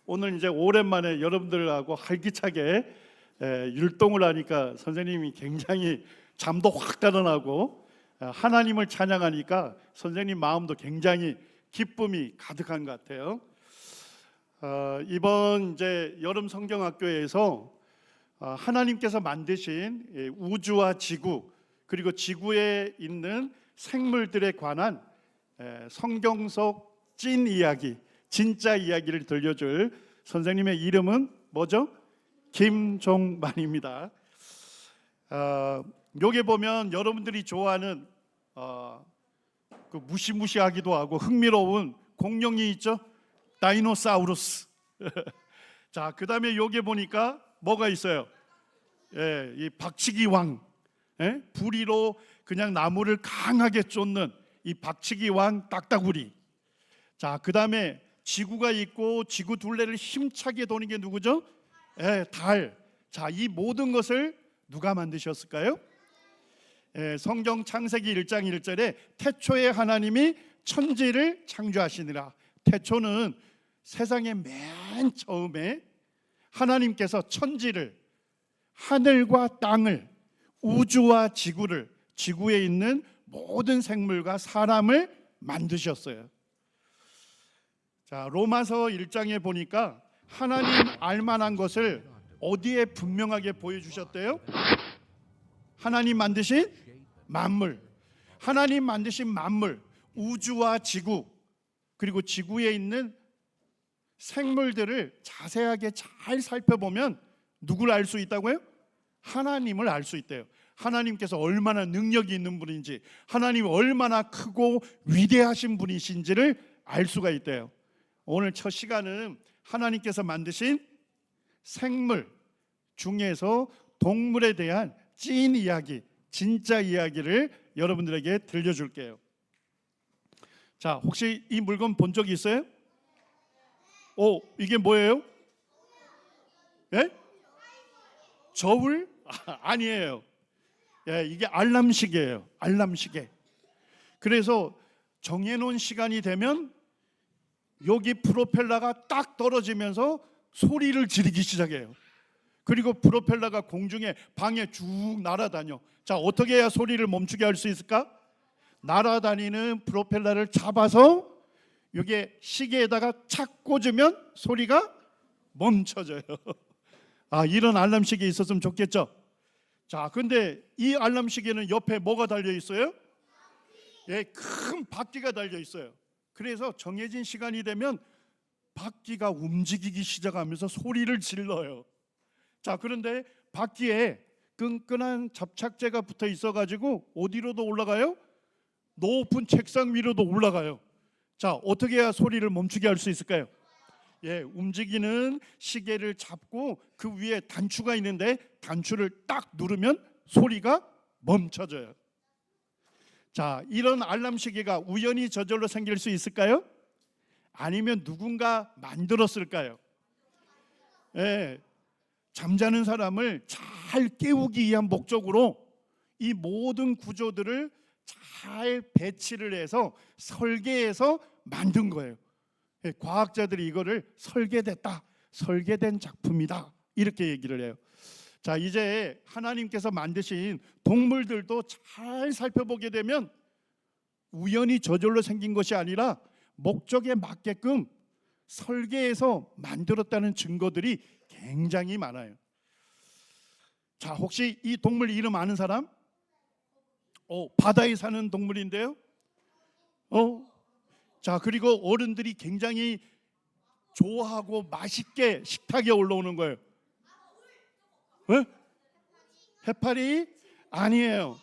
오늘 이제 오랜만에 여러분들하고 활기차게 율동을 하니까 선생님이 굉장히 잠도 확 달아나고 하나님을 찬양하니까 선생님 마음도 굉장히 기쁨이 가득한 것 같아요. 이번 이제 여름 성경학교에서 하나님께서 만드신 우주와 지구 그리고 지구에 있는 생물들에 관한 성경 속 찐 이야기, 진짜 이야기를 들려줄 선생님의 이름은 뭐죠? 김종만입니다. 여기 보면 여러분들이 좋아하는 그 무시무시하기도 하고 흥미로운 공룡이 있죠? 다이노사우루스. 자, 그 다음에 여기 보니까 뭐가 있어요? 이 박치기 왕, 부리로 그냥 나무를 강하게 쫓는 이 박치기 왕 딱따구리. 자, 그 다음에 지구가 있고 지구 둘레를 힘차게 도는 게 누구죠? 달. 자, 이 모든 것을 누가 만드셨을까요? 성경 창세기 1장 1절에 태초에 하나님이 천지를 창조하시니라. 태초는 세상의 맨 처음에 하나님께서 천지를, 하늘과 땅을, 우주와 지구를, 지구에 있는 모든 생물과 사람을 만드셨어요. 자, 로마서 1장에 보니까 하나님 알만한 것을 어디에 분명하게 보여주셨대요? 하나님 만드신 만물, 하나님 만드신 만물, 우주와 지구 그리고 지구에 있는 생물들을 자세하게 잘 살펴보면 누구를 알 수 있다고요? 하나님을 알 수 있대요. 하나님께서 얼마나 능력이 있는 분인지, 하나님이 얼마나 크고 위대하신 분이신지를 알 수가 있대요. 오늘 첫 시간은 하나님께서 만드신 생물 중에서 동물에 대한 찐 이야기, 진짜 이야기를 여러분들에게 들려줄게요. 자, 혹시 이 물건 본 적 있어요? 이게 뭐예요? 저울? 아니에요. 이게 알람시계예요. 알람시계. 그래서 정해놓은 시간이 되면 여기 프로펠러가 딱 떨어지면서 소리를 지르기 시작해요. 그리고 프로펠러가 공중에 방에 쭉 날아다녀. 자, 어떻게 해야 소리를 멈추게 할 수 있을까? 날아다니는 프로펠러를 잡아서 여기에 시계에다가 착 꽂으면 소리가 멈춰져요. 이런 알람시계 있었으면 좋겠죠. 자, 근데 이 알람시계는 옆에 뭐가 달려 있어요? 큰 바퀴가 달려 있어요. 그래서 정해진 시간이 되면 바퀴가 움직이기 시작하면서 소리를 질러요. 자, 그런데 바퀴에 끈끈한 접착제가 붙어 있어가지고 어디로도 올라가요? 높은 책상 위로도 올라가요. 자, 어떻게 해야 소리를 멈추게 할 수 있을까요? 움직이는 시계를 잡고 그 위에 단추가 있는데 단추를 딱 누르면 소리가 멈춰져요. 자, 이런 알람 시계가 우연히 저절로 생길 수 있을까요? 아니면 누군가 만들었을까요? 잠자는 사람을 잘 깨우기 위한 목적으로 이 모든 구조들을 잘 배치를 해서 설계해서 만든 거예요. 과학자들이 이거를 설계된 작품이다 이렇게 얘기를 해요. 자, 이제 하나님께서 만드신 동물들도 잘 살펴보게 되면 우연히 저절로 생긴 것이 아니라 목적에 맞게끔 설계해서 만들었다는 증거들이 굉장히 많아요. 자, 혹시 이 동물 이름 아는 사람? 바다에 사는 동물인데요. 자, 그리고 어른들이 굉장히 좋아하고 맛있게 식탁에 올라오는 거예요. 해파리? 아니에요.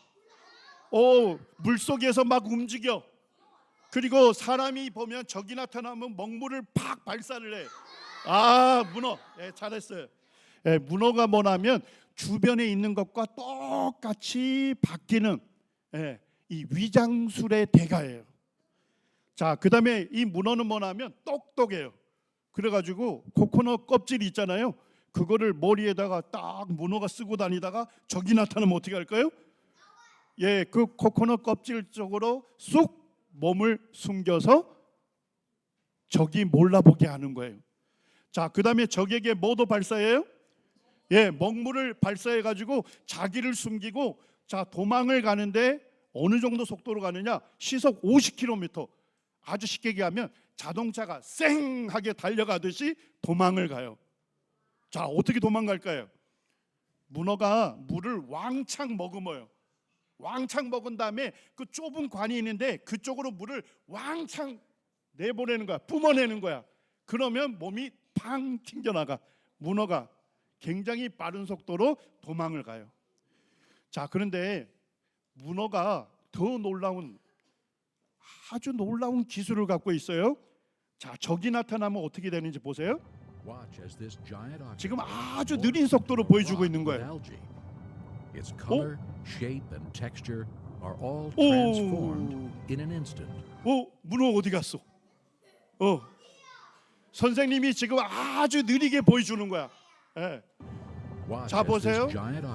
물속에서 막 움직여. 그리고 사람이 보면 적이 나타나면 먹물을 팍 발사를 해. 문어. 잘했어요. 문어가 뭐냐면 주변에 있는 것과 똑같이 바뀌는 이 위장술의 대가예요. 자, 그 다음에 이 문어는 뭐냐면 똑똑해요. 그래가지고 코코넛 껍질이 있잖아요. 그거를 머리에다가 딱 문어가 쓰고 다니다가 적이 나타나면 어떻게 할까요? 그 코코넛 껍질 쪽으로 쑥 몸을 숨겨서 적이 몰라보게 하는 거예요. 자, 그다음에 적에게 뭐도 발사해요? 예, 먹물을 발사해 가지고 자기를 숨기고 자, 도망을 가는데 어느 정도 속도로 가느냐? 시속 50km. 아주 쉽게 얘기하면 자동차가 쌩하게 달려가듯이 도망을 가요. 자, 어떻게 도망갈까요? 문어가 물을 왕창 머금어요. 왕창 먹은 다음에 그 좁은 관이 있는데 그쪽으로 물을 왕창 내보내는 거야. 뿜어내는 거야. 그러면 몸이 팡 튕겨나가. 문어가 굉장히 빠른 속도로 도망을 가요. 자, 그런데 문어가 더 놀라운, 아주 놀라운 기술을 갖고 있어요. 자, 적이 나타나면 어떻게 되는지 보세요. 지금 아주 느린 속도로 보여주고 있는 거예요. Its color, shape, and texture are all 오, transformed in an instant. 문어 어디 갔어? 선생님이 지금 아주 느리게 보여주는 거야. 예. 자, 보세요.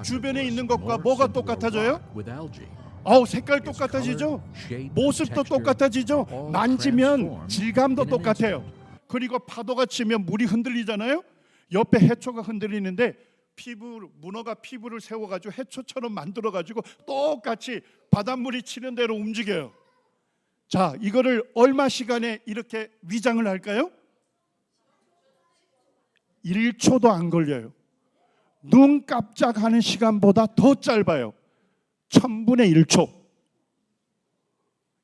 주변에 있는 것과 뭐가 똑같아져요? 색깔 똑같아지죠? 모습도 똑같아지죠? 만지면 질감도 똑같아요. 그리고 파도가 치면 물이 흔들리잖아요. 옆에 해초가 흔들리는데 문어가 피부를 세워가지고 해초처럼 만들어가지고 똑같이 바닷물이 치는 대로 움직여요. 자, 이거를 얼마 시간에 이렇게 위장을 할까요? 1초도 안 걸려요. 눈 깜짝하는 시간보다 더 짧아요. 1000분의 1초.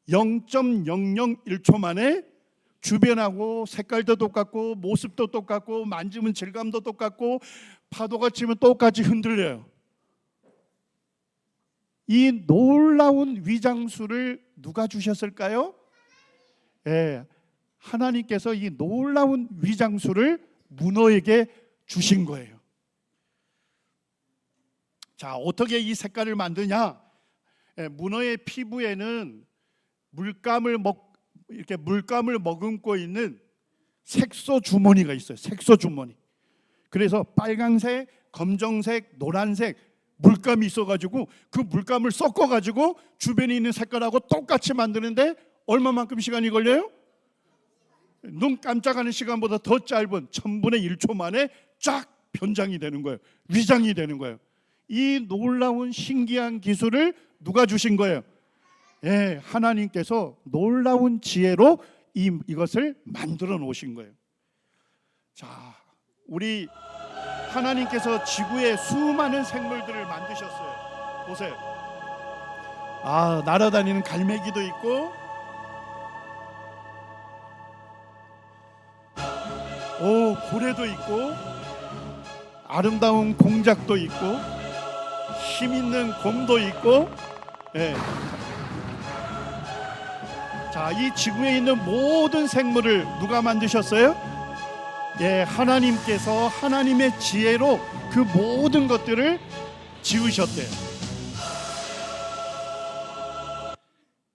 0.001초 만에 주변하고 색깔도 똑같고 모습도 똑같고 만지면 질감도 똑같고 파도가 치면 똑같이 흔들려요. 이 놀라운 위장술을 누가 주셨을까요? 하나님께서 이 놀라운 위장술을 문어에게 주신 거예요. 자, 어떻게 이 색깔을 만드냐? 문어의 피부에는 이렇게 물감을 머금고 있는 색소 주머니가 있어요. 색소 주머니. 그래서 빨강색, 검정색, 노란색 물감이 있어가지고 그 물감을 섞어가지고 주변에 있는 색깔하고 똑같이 만드는데 얼마만큼 시간이 걸려요? 눈 깜짝하는 시간보다 더 짧은 1000분의 1초 만에 쫙 변장이 되는 거예요. 위장이 되는 거예요. 이 놀라운 신기한 기술을 누가 주신 거예요? 하나님께서 놀라운 지혜로 이것을 만들어 놓으신 거예요. 자, 우리 하나님께서 지구에 수많은 생물들을 만드셨어요. 보세요. 날아다니는 갈매기도 있고, 고래도 있고, 아름다운 공작도 있고, 힘 있는 곰도 있고. 자, 이 지구에 있는 모든 생물을 누가 만드셨어요? 하나님께서 하나님의 지혜로 그 모든 것들을 지으셨대요.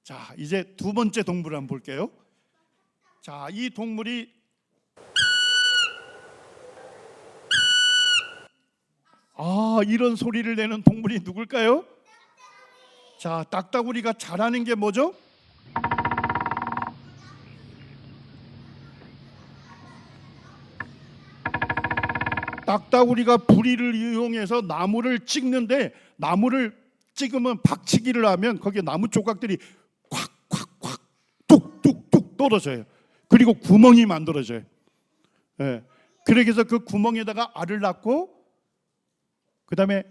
자, 이제 두 번째 동물을 한번 볼게요. 자, 이 동물이 이런 소리를 내는 동물이 누굴까요? 자, 딱따구리가 잘하는 게 뭐죠? 딱따구리가 부리를 이용해서 나무를 찍는데, 나무를 찍으면 박치기를 하면 거기에 나무 조각들이 콱콱콱 뚝뚝뚝 떨어져요. 그리고 구멍이 만들어져요. 그래서 그 구멍에다가 알을 낳고 그 다음에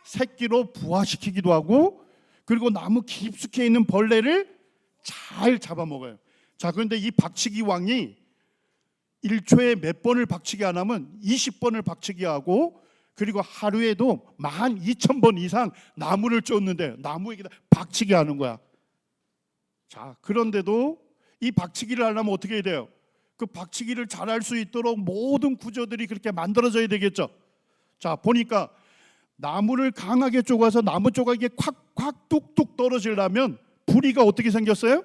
새끼로 부화시키기도 하고, 그리고 나무 깊숙이 있는 벌레를 잘 잡아먹어요. 자, 그런데 이 박치기 왕이 1초에 몇 번을 박치기 안 하면 20번을 박치기 하고, 그리고 하루에도 12,000번 이상 나무를 쫓는데 나무에다 박치기 하는 거야. 자, 그런데도 이 박치기를 하려면 어떻게 해야 돼요? 그 박치기를 잘할 수 있도록 모든 구조들이 그렇게 만들어져야 되겠죠. 자, 보니까 나무를 강하게 쪼가서 나무 조각이 콱콱 뚝뚝 떨어지려면 부리가 어떻게 생겼어요?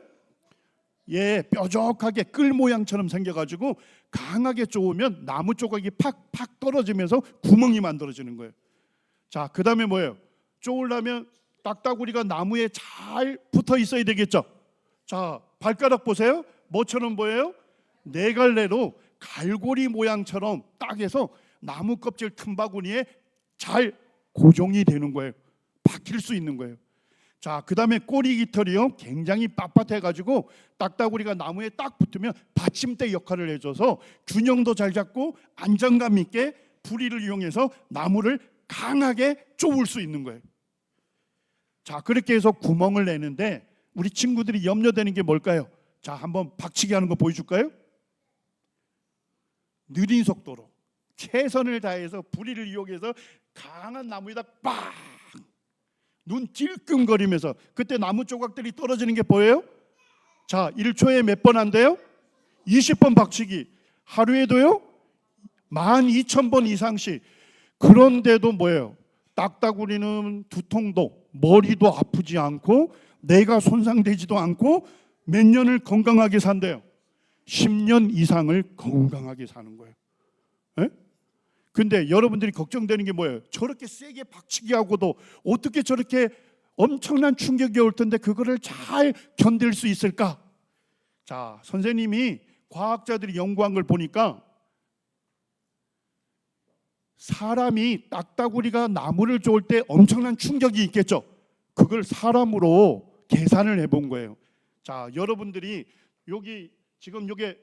뾰족하게 끌 모양처럼 생겨가지고 강하게 쪼으면 나무 조각이 팍팍 떨어지면서 구멍이 만들어지는 거예요. 자, 그 다음에 뭐예요? 쪼으려면 딱따구리가 나무에 잘 붙어 있어야 되겠죠. 자, 발가락 보세요. 뭐처럼 보여요? 네 갈래로 갈고리 모양처럼 딱 해서 나무 껍질 틈바구니에 잘 고정이 되는 거예요. 박힐 수 있는 거예요. 자, 그 다음에 꼬리 깃털이요, 굉장히 빳빳해가지고 딱따구리가 나무에 딱 붙으면 받침대 역할을 해줘서 균형도 잘 잡고 안정감 있게 부리를 이용해서 나무를 강하게 쪼을 수 있는 거예요. 자, 그렇게 해서 구멍을 내는데 우리 친구들이 염려되는 게 뭘까요? 자, 한번 박치기 하는 거 보여줄까요? 느린 속도로 최선을 다해서 부리를 이용해서 강한 나무에다 빵! 눈 찔끔거리면서 그때 나무 조각들이 떨어지는 게 보여요? 자, 1초에 몇 번 한대요? 20번 박치기. 하루에도요? 12,000번 이상씩. 그런데도 뭐예요? 딱따구리는 두통도 머리도 아프지 않고 뇌가 손상되지도 않고 몇 년을 건강하게 산대요. 10년 이상을 건강하게 사는 거예요. 에? 근데 여러분들이 걱정되는 게 뭐예요? 저렇게 세게 박치기 하고도 어떻게 저렇게 엄청난 충격이 올 텐데 그거를 잘 견딜 수 있을까? 자, 선생님이 과학자들이 연구한 걸 보니까 사람이 딱따구리가 나무를 쪼을 때 엄청난 충격이 있겠죠. 그걸 사람으로 계산을 해본 거예요. 자, 여러분들이 여기 지금 여기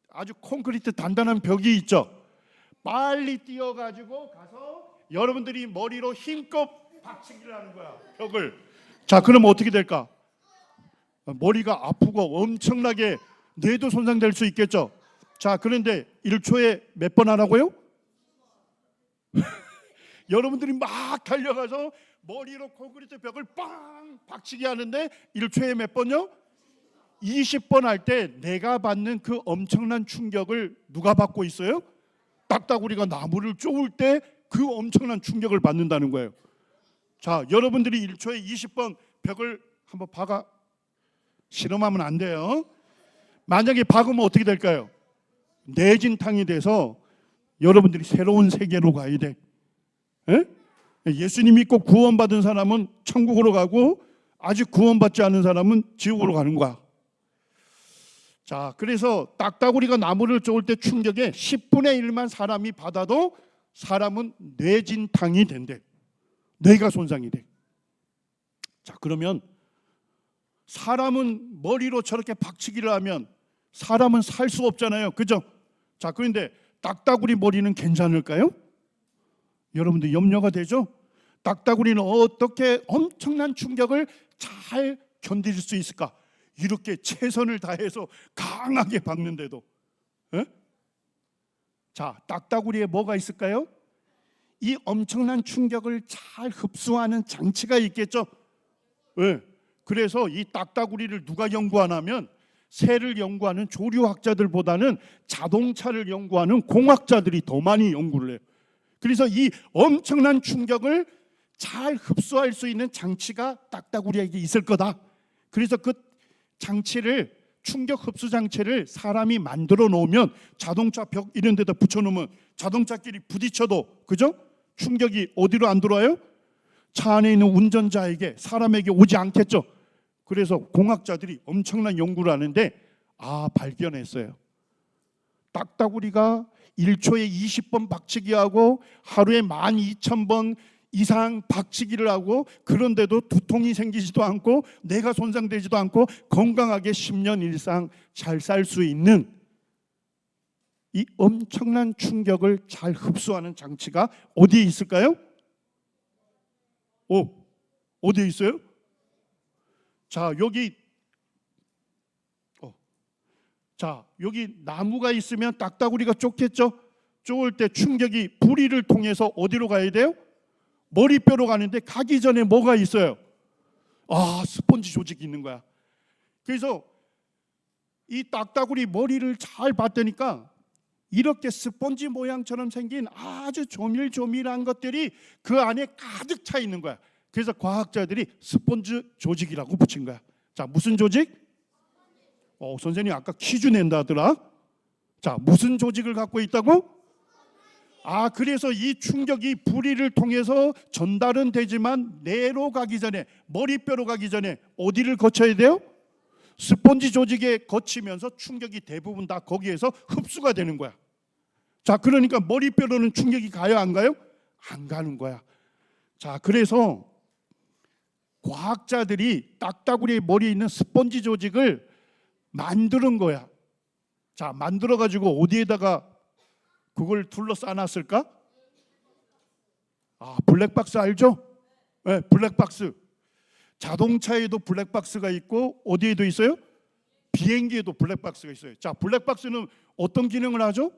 아주 콘크리트 단단한 벽이 있죠. 빨리 뛰어가지고 가서 여러분들이 머리로 힘껏 박치기를 하는 거야, 벽을. 자, 그러면 어떻게 될까? 머리가 아프고 엄청나게 뇌도 손상될 수 있겠죠. 자, 그런데 1초에 몇 번 하라고요? 여러분들이 막 달려가서 머리로 콘크리트 벽을 빵 박치기 하는데 1초에 몇 번요? 20번 할 때 내가 받는 그 엄청난 충격을 누가 받고 있어요? 딱따구리가 나무를 쪼을 때 그 엄청난 충격을 받는다는 거예요. 자, 여러분들이 1초에 20번 벽을 한번 박아. 실험하면 안 돼요. 만약에 박으면 어떻게 될까요? 내진탕이 돼서 여러분들이 새로운 세계로 가야 돼. 에? 예수님 믿고 구원받은 사람은 천국으로 가고 아직 구원받지 않은 사람은 지옥으로 가는 거야. 자, 그래서 딱따구리가 나무를 쪼을 때 충격에 10분의 1만 사람이 받아도 사람은 뇌진탕이 된대. 뇌가 손상이 돼. 자, 그러면 사람은 머리로 저렇게 박치기를 하면 사람은 살 수 없잖아요. 그죠? 자, 그런데 딱따구리 머리는 괜찮을까요? 여러분들 염려가 되죠? 딱따구리는 어떻게 엄청난 충격을 잘 견딜 수 있을까? 이렇게 최선을 다해서 강하게 박는데도. 에? 자, 딱따구리에 뭐가 있을까요? 이 엄청난 충격을 잘 흡수하는 장치가 있겠죠. 왜? 그래서 이 딱따구리를 누가 연구하냐면 새를 연구하는 조류학자들보다는 자동차를 연구하는 공학자들이 더 많이 연구를 해요. 그래서 이 엄청난 충격을 잘 흡수할 수 있는 장치가 딱따구리에게 있을 거다. 그래서 그 장치를, 충격 흡수 장치를 사람이 만들어 놓으면 자동차 벽 이런 데다 붙여 놓으면 자동차끼리 부딪혀도, 그죠? 충격이 어디로 안 들어와요? 차 안에 있는 운전자에게, 사람에게 오지 않겠죠. 그래서 공학자들이 엄청난 연구를 하는데 발견했어요. 딱따구리가 1초에 20번 박치기 하고 하루에 12,000번 이상 박치기를 하고 그런데도 두통이 생기지도 않고 뇌가 손상되지도 않고 건강하게 10년 이상 잘 살 수 있는 이 엄청난 충격을 잘 흡수하는 장치가 어디에 있을까요? 어디에 있어요? 자, 여기 나무가 있으면 딱따구리가 쫓겠죠? 쫓을 때 충격이 부리를 통해서 어디로 가야 돼요? 머리뼈로 가는데 가기 전에 뭐가 있어요? 스펀지 조직이 있는 거야. 그래서 이 딱따구리 머리를 잘 봤더니까 이렇게 스펀지 모양처럼 생긴 아주 조밀조밀한 것들이 그 안에 가득 차 있는 거야. 그래서 과학자들이 스펀지 조직이라고 붙인 거야. 자, 무슨 조직? 선생님 아까 퀴즈 낸다 하더라. 자, 무슨 조직을 갖고 있다고? 그래서 이 충격이 부리를 통해서 전달은 되지만 뇌로 가기 전에, 머리뼈로 가기 전에 어디를 거쳐야 돼요? 스펀지 조직에 거치면서 충격이 대부분 다 거기에서 흡수가 되는 거야. 자, 그러니까 머리뼈로는 충격이 가요, 안 가요? 안 가는 거야. 자, 그래서 과학자들이 딱따구리의 머리에 있는 스펀지 조직을 만드는 거야. 자, 만들어 가지고 어디에다가 그걸 둘러싸 놨을까? 블랙박스 알죠? 네, 블랙박스. 자동차에도 블랙박스가 있고 어디에도 있어요? 비행기에도 블랙박스가 있어요. 자, 블랙박스는 어떤 기능을 하죠?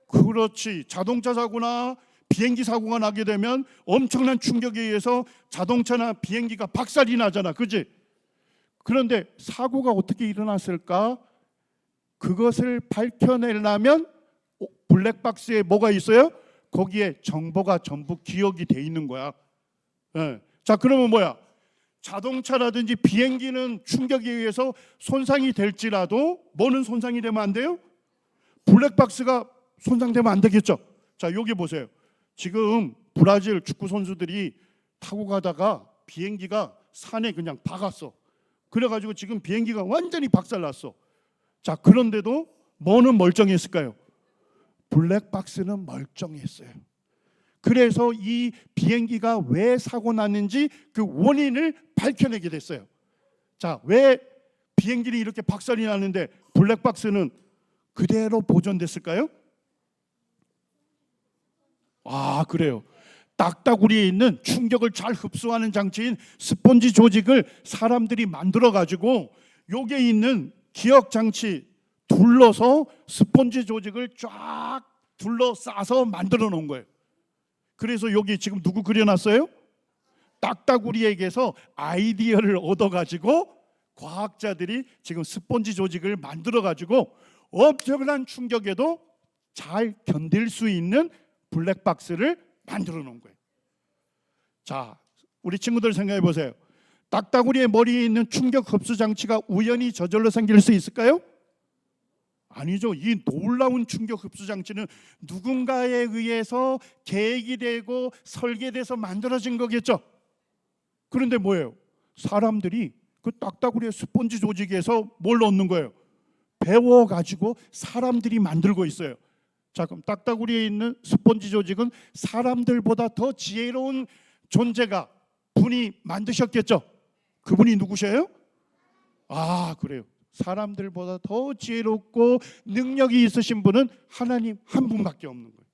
그렇지. 자동차 사고나 비행기 사고가 나게 되면 엄청난 충격에 의해서 자동차나 비행기가 박살이 나잖아. 그렇지? 그런데 사고가 어떻게 일어났을까? 그것을 밝혀내려면 블랙박스에 뭐가 있어요? 거기에 정보가 전부 기억이 돼 있는 거야. 네. 자, 그러면 뭐야? 자동차라든지 비행기는 충격에 의해서 손상이 될지라도 뭐는 손상이 되면 안 돼요? 블랙박스가 손상되면 안 되겠죠. 자, 여기 보세요. 지금 브라질 축구 선수들이 타고 가다가 비행기가 산에 그냥 박았어. 그래가지고 지금 비행기가 완전히 박살났어. 자, 그런데도 뭐는 멀쩡했을까요? 블랙박스는 멀쩡했어요. 그래서 이 비행기가 왜 사고 났는지 그 원인을 밝혀내게 됐어요. 자, 왜 비행기는 이렇게 박살이 나는데 블랙박스는 그대로 보존됐을까요? 그래요. 딱따구리에 있는 충격을 잘 흡수하는 장치인 스펀지 조직을 사람들이 만들어 가지고 여기에 있는 기억 장치 둘러서 스펀지 조직을 쫙 둘러싸서 만들어 놓은 거예요. 그래서 여기 지금 누구 그려놨어요? 딱따구리에게서 아이디어를 얻어가지고 과학자들이 지금 스펀지 조직을 만들어가지고 엄청난 충격에도 잘 견딜 수 있는 블랙박스를 만들어 놓은 거예요. 자, 우리 친구들 생각해 보세요. 딱따구리의 머리에 있는 충격 흡수 장치가 우연히 저절로 생길 수 있을까요? 아니죠. 이 놀라운 충격 흡수 장치는 누군가에 의해서 계획이 되고 설계돼서 만들어진 거겠죠. 그런데 뭐예요? 사람들이 그 딱따구리의 스펀지 조직에서 뭘 얻는 거예요? 배워가지고 사람들이 만들고 있어요. 자, 그럼 딱따구리에 있는 스펀지 조직은 사람들보다 더 지혜로운 존재가 분이 만드셨겠죠. 그분이 누구셔요? 그래요. 사람들보다 더 지혜롭고 능력이 있으신 분은 하나님 한 분밖에 없는 거예요.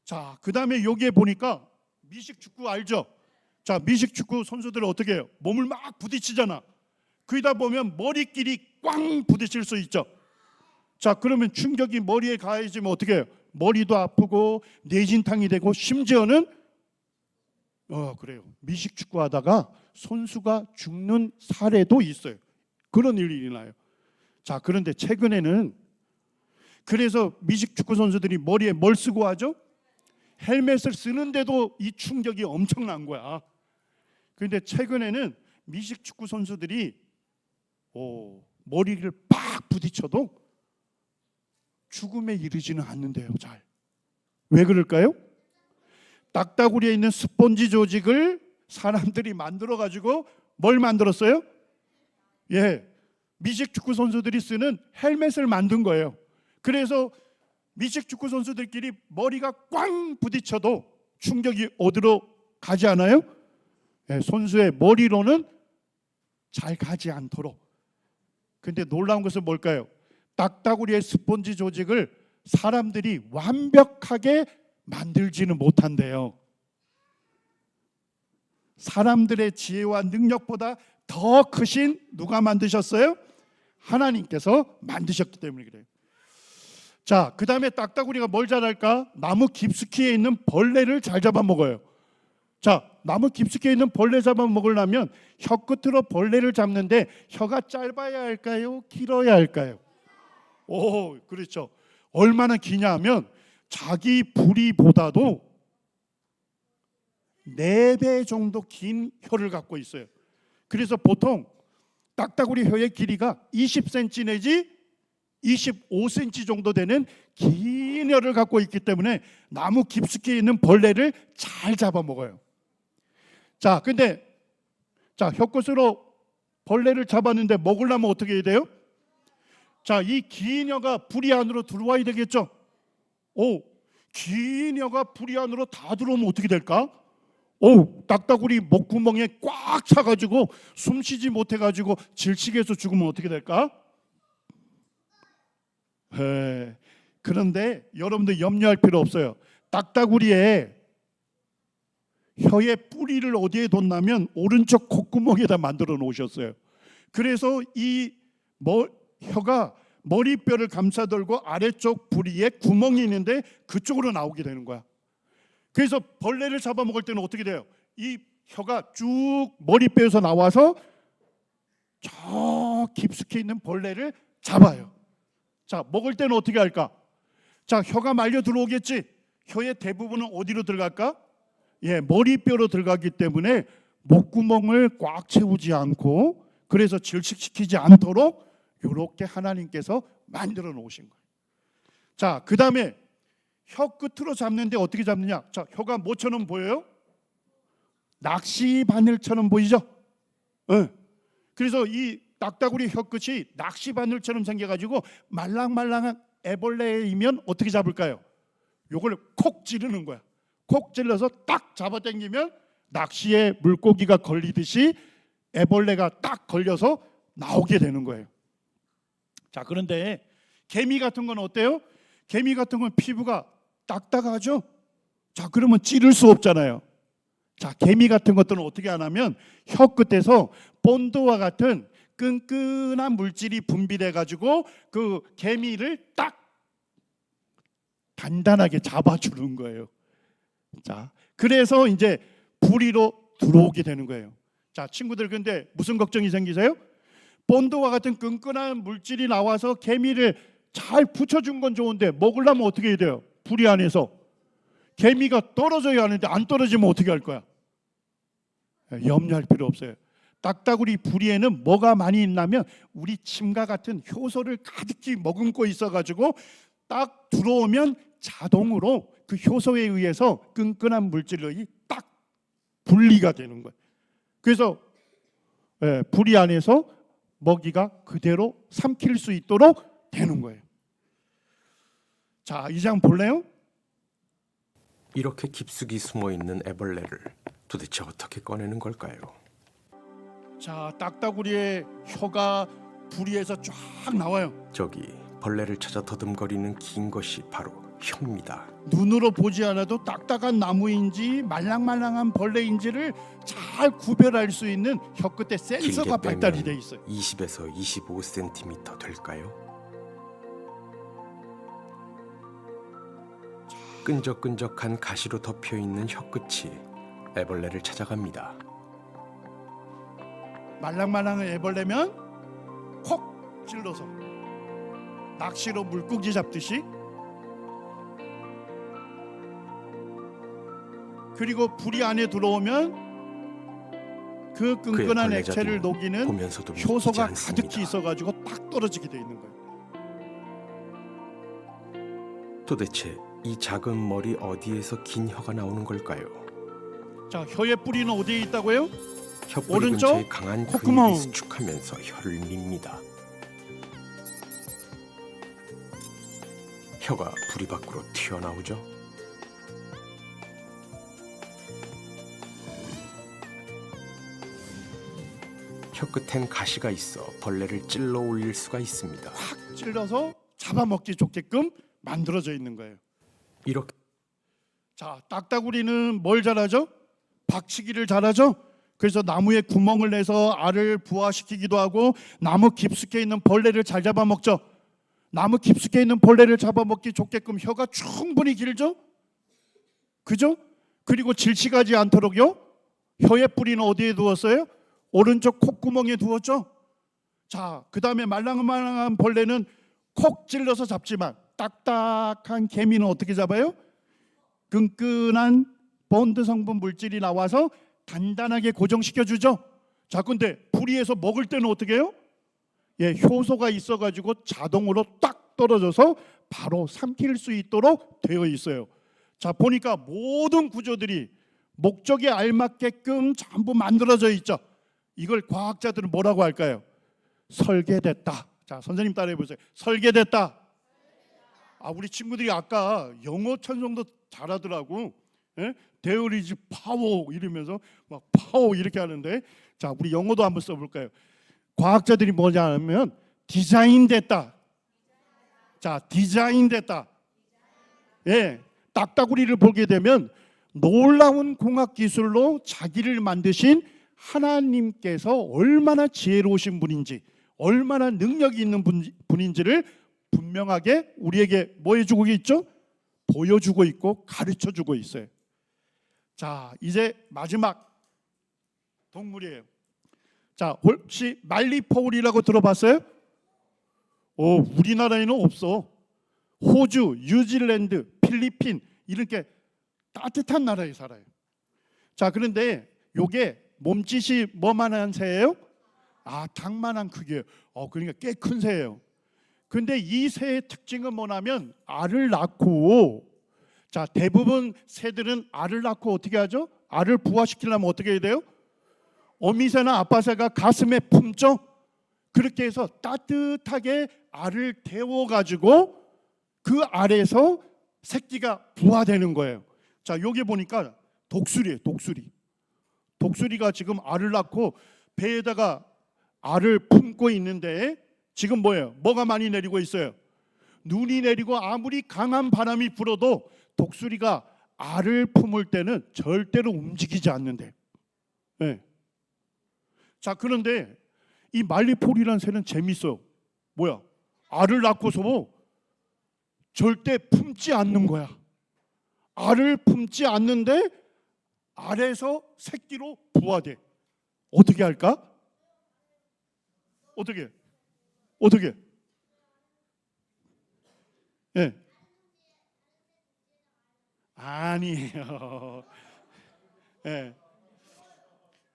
자, 그 다음에 여기에 보니까 미식축구 알죠? 자, 미식축구 선수들은 어떻게 해요? 몸을 막 부딪히잖아. 그러다 보면 머리끼리 꽝 부딪힐 수 있죠. 자, 그러면 충격이 머리에 가해지면 어떻게 해요? 머리도 아프고 뇌진탕이 되고 심지어는 그래요. 미식축구 하다가 선수가 죽는 사례도 있어요. 그런 일이 일어나요. 자, 그런데 최근에는 그래서 미식축구 선수들이 머리에 뭘 쓰고 하죠? 헬멧을 쓰는데도 이 충격이 엄청난 거야. 그런데 최근에는 미식축구 선수들이 머리를 팍 부딪혀도 죽음에 이르지는 않는데요. 잘. 왜 그럴까요? 딱따구리에 있는 스펀지 조직을 사람들이 만들어 가지고 뭘 만들었어요? 미식축구 선수들이 쓰는 헬멧을 만든 거예요. 그래서 미식축구 선수들끼리 머리가 꽝 부딪혀도 충격이 어디로 가지 않아요? 선수의 머리로는 잘 가지 않도록. 근데 놀라운 것은 뭘까요? 딱따구리의 스펀지 조직을 사람들이 완벽하게 만들지는 못한대요. 사람들의 지혜와 능력보다 더 크신 누가 만드셨어요? 하나님께서 만드셨기 때문에 그래요. 자, 그 다음에 딱따구리가 뭘 잘할까? 나무 깊숙이에 있는 벌레를 잘 잡아먹어요. 자, 나무 깊숙이에 있는 벌레 잡아먹으려면 혀 끝으로 벌레를 잡는데 혀가 짧아야 할까요? 길어야 할까요? 그렇죠. 얼마나 기냐면 자기 부리보다도 4배 정도 긴 혀를 갖고 있어요. 그래서 보통 딱따구리 혀의 길이가 20cm 내지 25cm 정도 되는 긴 혀를 갖고 있기 때문에 나무 깊숙이 있는 벌레를 잘 잡아먹어요. 자, 근데 혀 끝으로 벌레를 잡았는데 먹으려면 어떻게 해야 돼요? 자, 이 긴 혀가 부리 안으로 들어와야 되겠죠. 긴 혀가 부리 안으로 다 들어오면 어떻게 될까? 딱따구리 목구멍에 꽉 차가지고 숨 쉬지 못해가지고 질식해서 죽으면 어떻게 될까? 그런데 여러분들 염려할 필요 없어요. 딱따구리에 혀의 뿌리를 어디에 뒀냐면 오른쪽 콧구멍에다 만들어 놓으셨어요. 그래서 이 혀가 머리뼈를 감싸돌고 아래쪽 부리에 구멍이 있는데 그쪽으로 나오게 되는 거야. 그래서 벌레를 잡아먹을 때는 어떻게 돼요? 이 혀가 쭉 머리뼈에서 나와서 저 깊숙이 있는 벌레를 잡아요. 자, 먹을 때는 어떻게 할까? 자, 혀가 말려 들어오겠지. 혀의 대부분은 어디로 들어갈까? 머리뼈로 들어가기 때문에 목구멍을 꽉 채우지 않고, 그래서 질식시키지 않도록 이렇게 하나님께서 만들어 놓으신 거예요. 자, 그 다음에 혀 끝으로 잡는데 어떻게 잡느냐? 자, 혀가 뭐처럼 보여요? 낚시 바늘처럼 보이죠? 그래서 이 딱따구리 혀 끝이 낚시 바늘처럼 생겨가지고 말랑말랑한 애벌레이면 어떻게 잡을까요? 요걸 콕 찌르는 거야. 콕 찔러서 딱 잡아당기면 낚시에 물고기가 걸리듯이 애벌레가 딱 걸려서 나오게 되는 거예요. 자, 그런데 개미 같은 건 어때요? 개미 같은 건 피부가 딱딱하죠? 자, 그러면 찌를 수 없잖아요. 자, 개미 같은 것들은 어떻게 하냐면 혀 끝에서 본드와 같은 끈끈한 물질이 분비돼 가지고 그 개미를 딱 단단하게 잡아주는 거예요. 자, 그래서 이제 부리로 들어오게 되는 거예요. 자, 친구들, 근데 무슨 걱정이 생기세요? 본드와 같은 끈끈한 물질이 나와서 개미를 잘 붙여준 건 좋은데 먹으려면 어떻게 해야 돼요? 부리 안에서 개미가 떨어져야 하는데 안 떨어지면 어떻게 할 거야? 염려할 필요 없어요. 딱따구리 부리에는 뭐가 많이 있냐면 우리 침과 같은 효소를 가득히 머금고 있어가지고 딱 들어오면 자동으로 그 효소에 의해서 끈끈한 물질이 딱 분리가 되는 거예요. 그래서 부리 안에서 먹이가 그대로 삼킬 수 있도록 되는 거예요. 자, 이 장 볼래요? 이렇게 깊숙이 숨어있는 애벌레를 도대체 어떻게 꺼내는 걸까요? 자, 딱따구리의 혀가 부리에서 쫙 나와요. 저기 벌레를 찾아 더듬거리는 긴 것이 바로 혀입니다. 눈으로 보지 않아도 딱딱한 나무인지 말랑말랑한 벌레인지를 잘 구별할 수 있는 혀 끝에 센서가 길게 발달이 빼면 돼 있어요. 20에서 25cm 될까요? 끈적끈적한 가시로 덮여있는 혀 끝이 애벌레를 찾아갑니다. 말랑말랑한 애벌레면 콕 찔러서 낚시로 물고기 잡듯이, 그리고 부리 안에 들어오면 그 끈끈한 그의 액체를 벌레자도 녹이는 보면서도 믿기지 효소가 않습니다. 가득히 있어가지고 딱 떨어지게 돼 있는 거예요. 도대체 이 작은 머리 어디에서 긴 혀가 나오는 걸까요? 자, 혀의 뿌리는 어디에 있다고요? 혀뿌리 오른쪽 근처에 강한 콧구멍. 근육이 수축하면서 혀를 밉니다. 혀가 부리 밖으로 튀어나오죠. 혀 끝엔 가시가 있어 벌레를 찔러 올릴 수가 있습니다. 확 찔러서 잡아먹기 좋게끔 만들어져 있는 거예요. 이렇게 자, 딱따구리는 뭘 잘하죠? 박치기를 잘하죠? 그래서 나무에 구멍을 내서 알을 부화시키기도 하고 나무 깊숙이 있는 벌레를 잘 잡아먹죠. 나무 깊숙이 있는 벌레를 잡아먹기 좋게끔 혀가 충분히 길죠? 그죠? 그리고 질식하지 않도록요, 혀의 뿌리는 어디에 두었어요? 오른쪽 콧구멍에 두었죠? 자, 그 다음에 말랑말랑한 벌레는 콕 찔러서 잡지만 딱딱한 개미는 어떻게 잡아요? 끈끈한 본드 성분 물질이 나와서 단단하게 고정시켜주죠. 자, 근데 부리에서 먹을 때는 어떻게 해요? 효소가 있어가지고 자동으로 딱 떨어져서 바로 삼킬 수 있도록 되어 있어요. 자, 보니까 모든 구조들이 목적에 알맞게끔 전부 만들어져 있죠. 이걸 과학자들은 뭐라고 할까요? 설계됐다. 자, 선생님 따라해 보세요. 설계됐다. 아, 우리 친구들이 아까 영어 천성도 잘하더라고. 예? There is power 이러면서 막 파워 이렇게 하는데, 자, 우리 영어도 한번 써볼까요? 과학자들이 뭐냐 하면 디자인됐다. 자, 디자인됐다. 예, 딱따구리를 보게 되면 놀라운 공학 기술로 자기를 만드신 하나님께서 얼마나 지혜로우신 분인지, 얼마나 능력이 있는 분인지를 분명하게 우리에게 뭐 해주고 있죠? 보여주고 있고 가르쳐주고 있어요. 자, 이제 마지막 동물이에요. 자, 혹시 말리포울이라고 들어봤어요? 우리나라에는 없어. 호주, 뉴질랜드, 필리핀 이렇게 따뜻한 나라에 살아요. 자, 그런데 요게 몸짓이 뭐만한 새예요? 아, 닭만한 크기예요. 그러니까 꽤 큰 새예요. 근데 이 새의 특징은 뭐냐면 알을 낳고, 자, 대부분 새들은 알을 낳고 어떻게 하죠? 알을 부화시키려면 어떻게 해야 돼요? 어미새나 아빠새가 가슴에 품죠? 그렇게 해서 따뜻하게 알을 데워가지고 그 알에서 새끼가 부화되는 거예요. 자, 여기 보니까 독수리예요. 독수리가 지금 알을 낳고 배에다가 알을 품고 있는데 지금 뭐예요? 뭐가 많이 내리고 있어요? 눈이 내리고 아무리 강한 바람이 불어도 독수리가 알을 품을 때는 절대로 움직이지 않는데. 네. 자, 그런데 이 말리포리라는 새는 재밌어요. 뭐야? 알을 낳고서 절대 품지 않는 거야. 알을 품지 않는데 알에서 새끼로 부화돼. 어떻게 할까? 어떻게? 예. 네. 아니에요. 예. 네.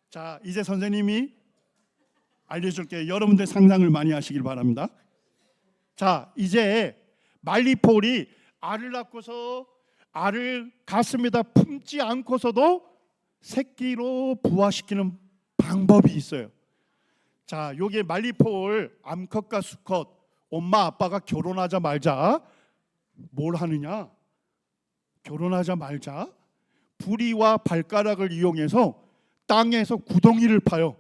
자, 이제 선생님이 알려줄게요. 여러분들 상상을 많이 하시길 바랍니다. 자, 이제 말리포울이 알을 낳고서 알을 가슴에다 품지 않고서도 새끼로 부화시키는 방법이 있어요. 자, 요게 말리포울 암컷과 수컷, 엄마 아빠가 결혼하자 말자 뭘 하느냐? 결혼하자 말자 부리와 발가락을 이용해서 땅에서 구덩이를 파요.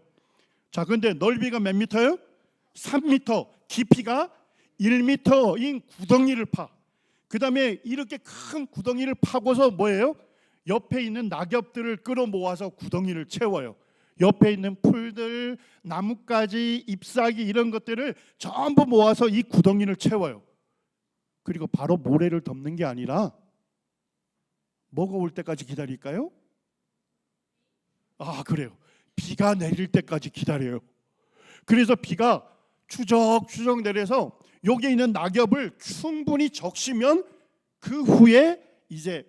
자, 근데 넓이가 몇 미터예요? 3미터, 깊이가 1미터인 구덩이를 파. 그 다음에 이렇게 큰 구덩이를 파고서 뭐예요? 옆에 있는 낙엽들을 끌어모아서 구덩이를 채워요. 옆에 있는 풀들, 나뭇가지, 잎사귀 이런 것들을 전부 모아서 이 구덩이를 채워요. 그리고 바로 모래를 덮는 게 아니라 뭐가 올 때까지 기다릴까요? 아, 그래요. 비가 내릴 때까지 기다려요. 그래서 비가 추적추적 내려서 여기 있는 낙엽을 충분히 적시면 그 후에 이제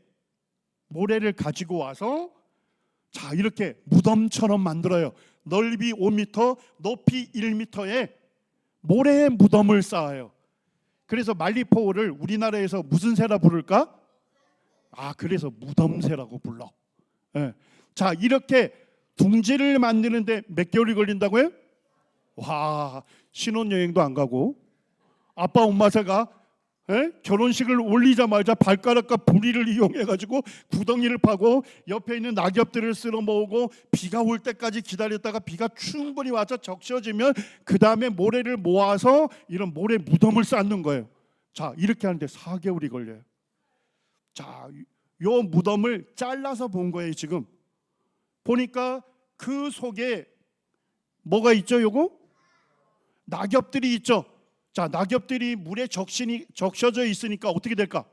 모래를 가지고 와서 자, 이렇게 무덤처럼 만들어요. 넓이 5m, 높이 1m의 모래의 무덤을 쌓아요. 그래서 말리포울을 우리나라에서 무슨 새라 부를까? 아, 그래서 무덤새라고 불러. 예. 자, 이렇게 둥지를 만드는데 몇 개월이 걸린다고요? 와, 신혼여행도 안 가고 아빠 엄마 새가 결혼식을 올리자마자 발가락과 부리를 이용해가지고 구덩이를 파고 옆에 있는 낙엽들을 쓸어 모으고 비가 올 때까지 기다렸다가 비가 충분히 와서 적셔지면 그 다음에 모래를 모아서 이런 모래 무덤을 쌓는 거예요. 자, 이렇게 하는데 4개월이 걸려요. 자, 요 무덤을 잘라서 본 거예요. 지금 보니까 그 속에 뭐가 있죠? 요거 낙엽들이 있죠. 자, 낙엽들이 물에 적셔져 있으니까 어떻게 될까?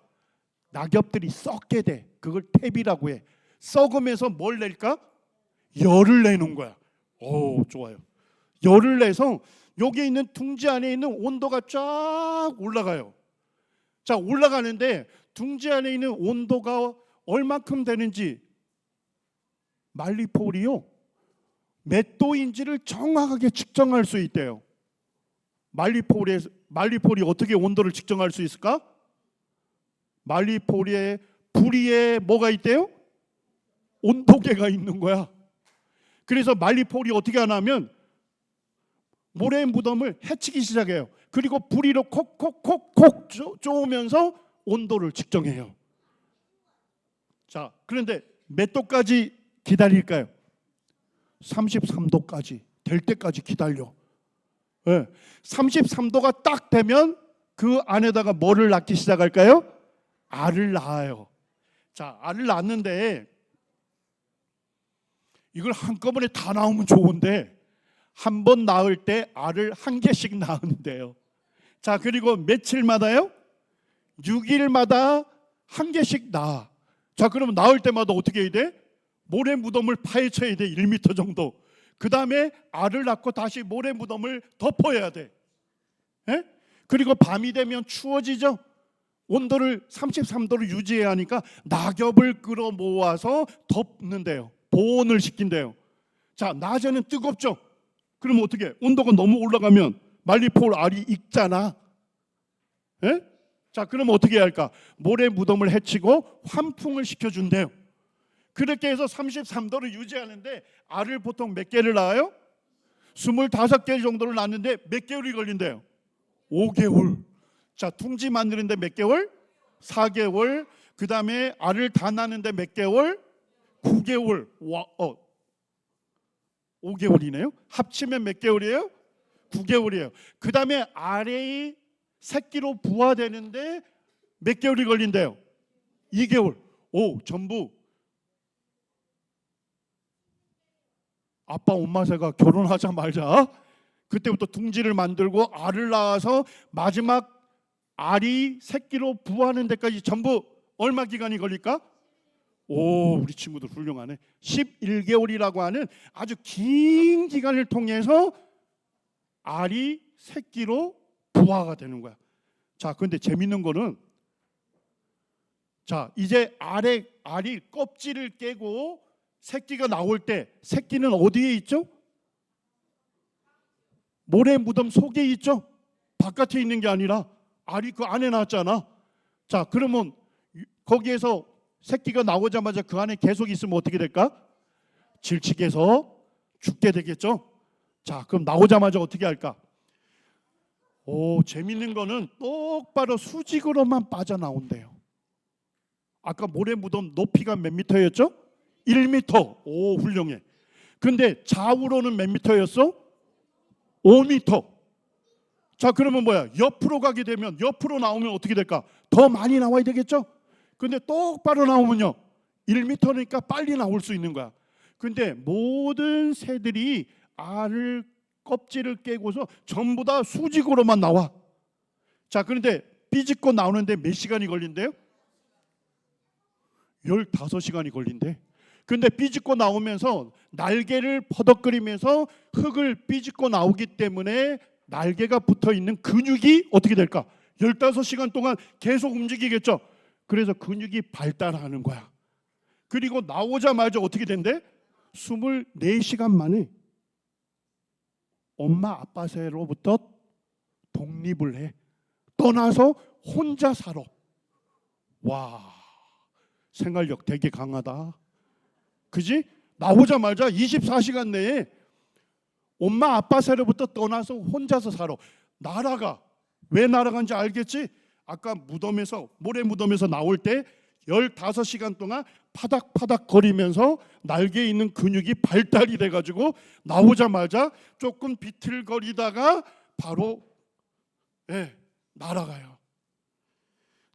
낙엽들이 썩게 돼. 그걸 탭이라고 해. 썩으면서 뭘 낼까? 열을 내는 거야. 오, 좋아요. 열을 내서 여기 있는 둥지 안에 있는 온도가 쫙 올라가요. 자, 올라가는데 둥지 안에 있는 온도가 얼마큼 되는지 말리포울이요 몇 도인지를 정확하게 측정할 수 있대요. 말리포울이 어떻게 온도를 측정할 수 있을까? 말리포울의 부리에 뭐가 있대요? 온도계가 있는 거야. 그래서 말리포울이 어떻게 하냐면 모래 무덤을 해치기 시작해요. 그리고 부리로 콕콕콕콕 쪼으면서 온도를 측정해요. 자, 그런데 몇 도까지 기다릴까요? 33도까지 될 때까지 기다려. 네. 33도가 딱 되면 그 안에다가 뭐를 낳기 시작할까요? 알을 낳아요. 자, 알을 낳는데 이걸 한꺼번에 다 낳으면 좋은데 한 번 낳을 때 알을 한 개씩 낳는데요. 자, 그리고 며칠마다요? 6일마다 한 개씩 낳아. 자, 그러면 낳을 때마다 어떻게 해야 돼? 모래 무덤을 파헤쳐야 돼. 1m 정도. 그 다음에 알을 낳고 다시 모래 무덤을 덮어야 돼. 에? 그리고 밤이 되면 추워지죠. 온도를 33도로 유지해야 하니까 낙엽을 끌어 모아서 덮는데요. 보온을 시킨대요. 자, 낮에는 뜨겁죠. 그럼 어떻게? 온도가 너무 올라가면 말리포울 알이 익잖아. 에? 자, 그럼 어떻게 해야 할까? 모래 무덤을 해치고 환풍을 시켜준대요. 그렇게 해서 33도를 유지하는데 알을 보통 몇 개를 낳아요? 25개 정도를 낳는데 몇 개월이 걸린대요? 5개월. 자, 둥지 만드는데 몇 개월? 4개월. 그 다음에 알을 다 낳는데 몇 개월? 9개월. 5개월이네요. 합치면 몇 개월이에요? 9개월이에요. 그 다음에 알이 새끼로 부화되는데 몇 개월이 걸린대요? 2개월. 오, 전부 아빠 엄마 새가 결혼하자마자 그때부터 둥지를 만들고 알을 낳아서 마지막 알이 새끼로 부화하는 데까지 전부 얼마 기간이 걸릴까? 오, 우리 친구들 훌륭하네. 11개월이라고 하는 아주 긴 기간을 통해서 알이 새끼로 부화가 되는 거야. 자, 그런데 재밌는 거는 자, 이제 알이 껍질을 깨고 새끼가 나올 때 새끼는 어디에 있죠? 모래 무덤 속에 있죠. 바깥에 있는 게 아니라 알이 그 안에 나왔잖아. 자, 그러면 거기에서 새끼가 나오자마자 그 안에 계속 있으면 어떻게 될까? 질식해서 죽게 되겠죠. 자, 그럼 나오자마자 어떻게 할까? 오, 재밌는 거는 똑바로 수직으로만 빠져나온대요. 아까 모래 무덤 높이가 몇 미터였죠? 1m. 오, 훌륭해. 근데 좌우로는 몇 미터였어? 5m. 자, 그러면 뭐야? 옆으로 가게 되면 옆으로 나오면 어떻게 될까? 더 많이 나와야 되겠죠? 근데 똑바로 나오면요 1m니까 빨리 나올 수 있는 거야. 근데 모든 새들이 알을 껍질을 깨고서 전부 다 수직으로만 나와. 자, 그런데 삐집고 나오는데 몇 시간이 걸린대요? 15시간이 걸린대. 근데 삐집고 나오면서 날개를 퍼덕거리면서 흙을 삐집고 나오기 때문에 날개가 붙어있는 근육이 어떻게 될까? 15시간 동안 계속 움직이겠죠. 그래서 근육이 발달하는 거야. 그리고 나오자마자 어떻게 된대? 24시간 만에 엄마 아빠 새로부터 독립을 해. 떠나서 혼자 살아. 와, 생활력 되게 강하다. 그지? 나오자마자 24시간 내에 엄마 아빠 새로부터 떠나서 혼자서 살아. 날아가. 왜 날아간지 알겠지? 아까 무덤에서 모래 무덤에서 나올 때 15시간 동안 파닥파닥 거리면서 날개에 있는 근육이 발달이 돼가지고 나오자마자 조금 비틀거리다가 바로 날아가요.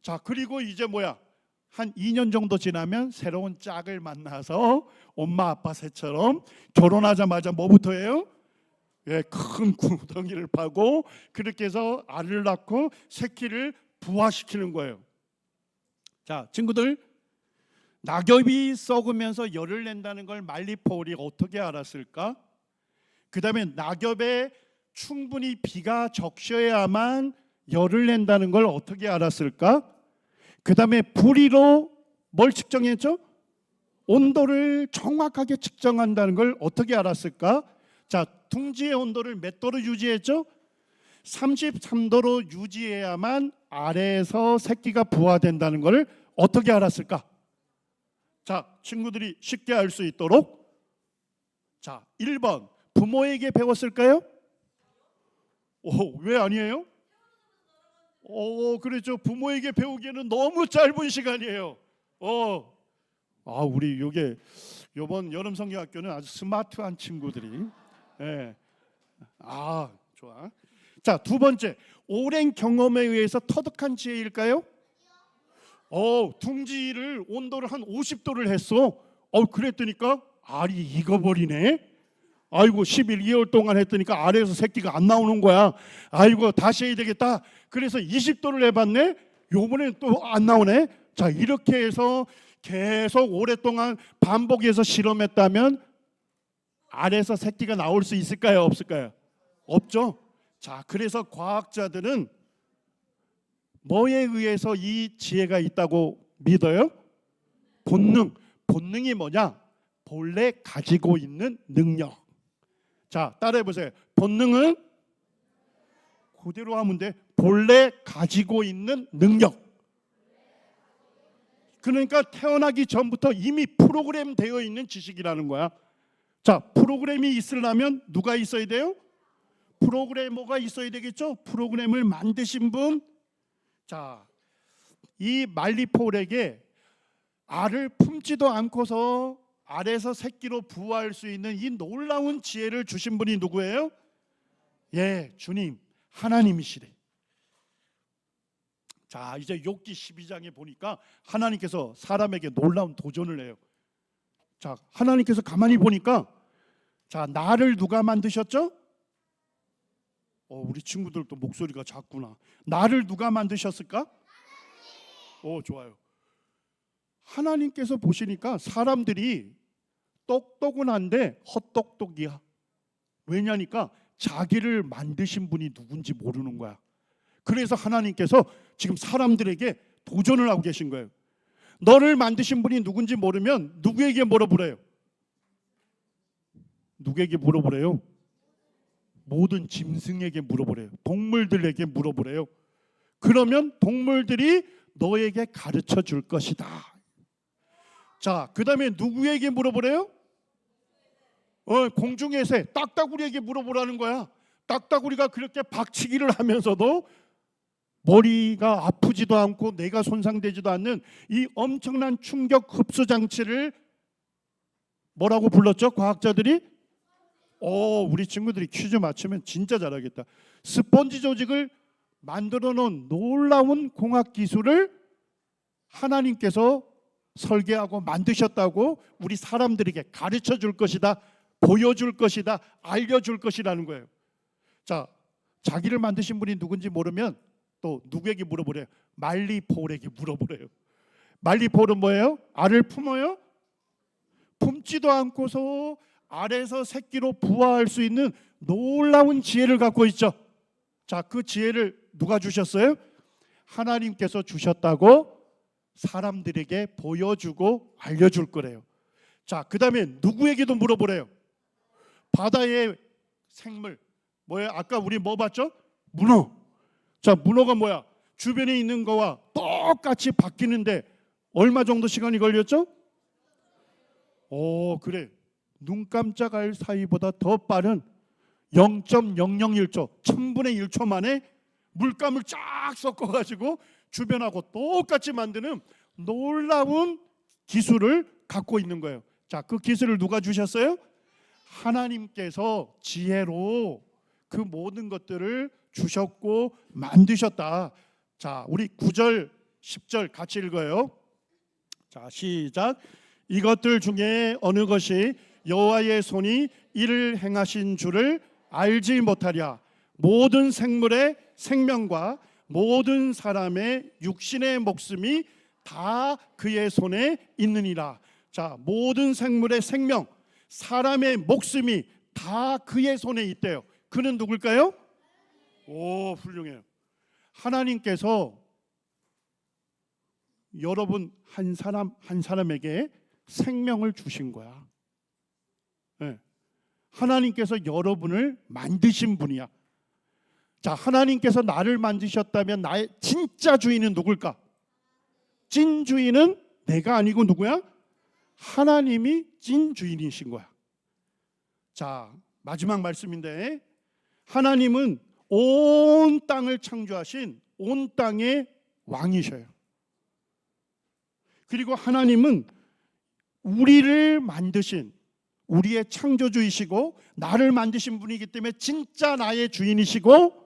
자, 그리고 이제 뭐야? 한 2년 정도 지나면 새로운 짝을 만나서 엄마 아빠 새처럼 결혼하자마자 뭐부터 해요? 큰 구덩이를 파고 그렇게 해서 알을 낳고 새끼를 부화시키는 거예요. 자, 친구들, 낙엽이 썩으면서 열을 낸다는 걸 말리포울이 어떻게 알았을까? 그 다음에 낙엽에 충분히 비가 적셔야만 열을 낸다는 걸 어떻게 알았을까? 그 다음에 부리로 뭘 측정했죠? 온도를 정확하게 측정한다는 걸 어떻게 알았을까? 자, 둥지의 온도를 몇 도로 유지했죠? 33도로 유지해야만 알에서 새끼가 부화된다는 것을 어떻게 알았을까? 자, 친구들이 쉽게 알 수 있도록 자, 1번 부모에게 배웠을까요? 왜 아니에요? 그렇죠. 부모에게 배우기에는 너무 짧은 시간이에요. 우리 요번 여름 성경학교는 아주 스마트한 친구들이. 예. 좋아. 자, 두 번째, 오랜 경험에 의해서 터득한 지혜일까요? 둥지를 온도를 한 50도를 했어. 그랬더니까 알이 익어버리네. 아이고 11개월 동안 했더니까 알에서 새끼가 안 나오는 거야. 아이고 다시 해야 되겠다. 그래서 20도를 해봤네. 요번엔 또 안 나오네. 자, 이렇게 해서 계속 오랫동안 반복해서 실험했다면 알에서 새끼가 나올 수 있을까요? 없을까요? 없죠. 자, 그래서 과학자들은 뭐에 의해서 이 지혜가 있다고 믿어요? 본능이 뭐냐? 본래 가지고 있는 능력. 자, 따라해 보세요. 본능은 그대로 하면 돼. 본래 가지고 있는 능력. 그러니까 태어나기 전부터 이미 프로그램 되어 있는 지식이라는 거야. 자, 프로그램이 있으려면 누가 있어야 돼요? 프로그래머가 있어야 되겠죠? 프로그램을 만드신 분. 자, 이 말리폴에게 알을 품지도 않고서 알에서 새끼로 부화할 수 있는 이 놀라운 지혜를 주신 분이 누구예요? 주님, 하나님이시래. 자, 이제 욥기 12장에 보니까 하나님께서 사람에게 놀라운 도전을 해요. 자, 하나님께서 가만히 보니까, 자, 나를 누가 만드셨죠? 우리 친구들도 목소리가 작구나. 나를 누가 만드셨을까? 좋아요. 하나님께서 보시니까 사람들이 똑똑은 한데 헛똑똑이야. 왜냐니까 자기를 만드신 분이 누군지 모르는 거야. 그래서 하나님께서 지금 사람들에게 도전을 하고 계신 거예요. 너를 만드신 분이 누군지 모르면 누구에게 물어보래요? 누구에게 물어보래요? 모든 짐승에게 물어보래요. 동물들에게 물어보래요. 그러면 동물들이 너에게 가르쳐 줄 것이다. 자, 그 다음에 누구에게 물어보래요? 공중의 새, 딱따구리에게 물어보라는 거야. 딱따구리가 그렇게 박치기를 하면서도 머리가 아프지도 않고 뇌가 손상되지도 않는 이 엄청난 충격 흡수 장치를 뭐라고 불렀죠? 과학자들이? 우리 친구들이 퀴즈 맞추면 진짜 잘하겠다. 스펀지 조직을 만들어 놓은 놀라운 공학 기술을 하나님께서 설계하고 만드셨다고 우리 사람들에게 가르쳐 줄 것이다, 보여줄 것이다, 알려줄 것이라는 거예요. 자, 자기를 만드신 분이 누군지 모르면 또 누구에게 물어보래요? 말리폴에게 물어보래요. 말리폴은 뭐예요? 알을 품어요? 품지도 않고서 알에서 새끼로 부화할 수 있는 놀라운 지혜를 갖고 있죠. 자, 그 지혜를 누가 주셨어요? 하나님께서 주셨다고 사람들에게 보여주고 알려줄 거래요. 자, 그 다음에 누구에게도 물어보래요. 바다의 생물 뭐예요? 아까 우리 뭐 봤죠? 문어. 자, 문어가 뭐야? 주변에 있는 거와 똑같이 바뀌는데 얼마 정도 시간이 걸렸죠? 그래. 눈 깜짝할 사이보다 더 빠른 0.001초, 1000분의 1초 만에 물감을 쫙 섞어가지고 주변하고 똑같이 만드는 놀라운 기술을 갖고 있는 거예요. 자, 그 기술을 누가 주셨어요? 하나님께서 지혜로 그 모든 것들을 주셨고 만드셨다. 자, 우리 9절 10절 같이 읽어요. 자, 시작. 이것들 중에 어느 것이 여호와의 손이 이를 행하신 줄을 알지 못하랴. 모든 생물의 생명과 모든 사람의 육신의 목숨이 다 그의 손에 있느니라. 자, 모든 생물의 생명, 사람의 목숨이 다 그의 손에 있대요. 그는 누굴까요? 훌륭해요. 하나님께서 여러분 한 사람 한 사람에게 생명을 주신 거야. 네. 하나님께서 여러분을 만드신 분이야. 자, 하나님께서 나를 만드셨다면 나의 진짜 주인은 누굴까? 찐 주인은 내가 아니고 누구야? 하나님이 찐 주인이신 거야. 자, 마지막 말씀인데 하나님은 온 땅을 창조하신 온 땅의 왕이셔요. 그리고 하나님은 우리를 만드신 우리의 창조주이시고 나를 만드신 분이기 때문에 진짜 나의 주인이시고,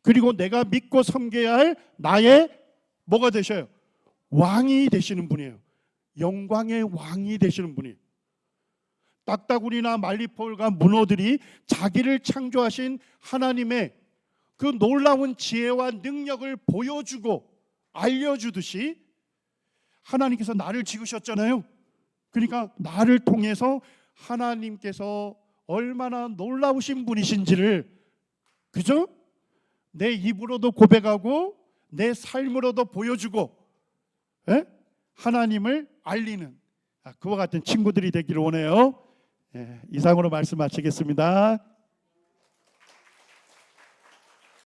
그리고 내가 믿고 섬겨야 할 나의 뭐가 되셔요? 왕이 되시는 분이에요. 영광의 왕이 되시는 분이에요. 딱따구리나 말리포울과 문어들이 자기를 창조하신 하나님의 그 놀라운 지혜와 능력을 보여주고 알려주듯이 하나님께서 나를 지으셨잖아요. 그러니까 나를 통해서 하나님께서 얼마나 놀라우신 분이신지를, 그죠? 내 입으로도 고백하고 내 삶으로도 보여주고, 예? 하나님을 알리는 그와 같은 친구들이 되기를 원해요. 예, 이상으로 말씀 마치겠습니다.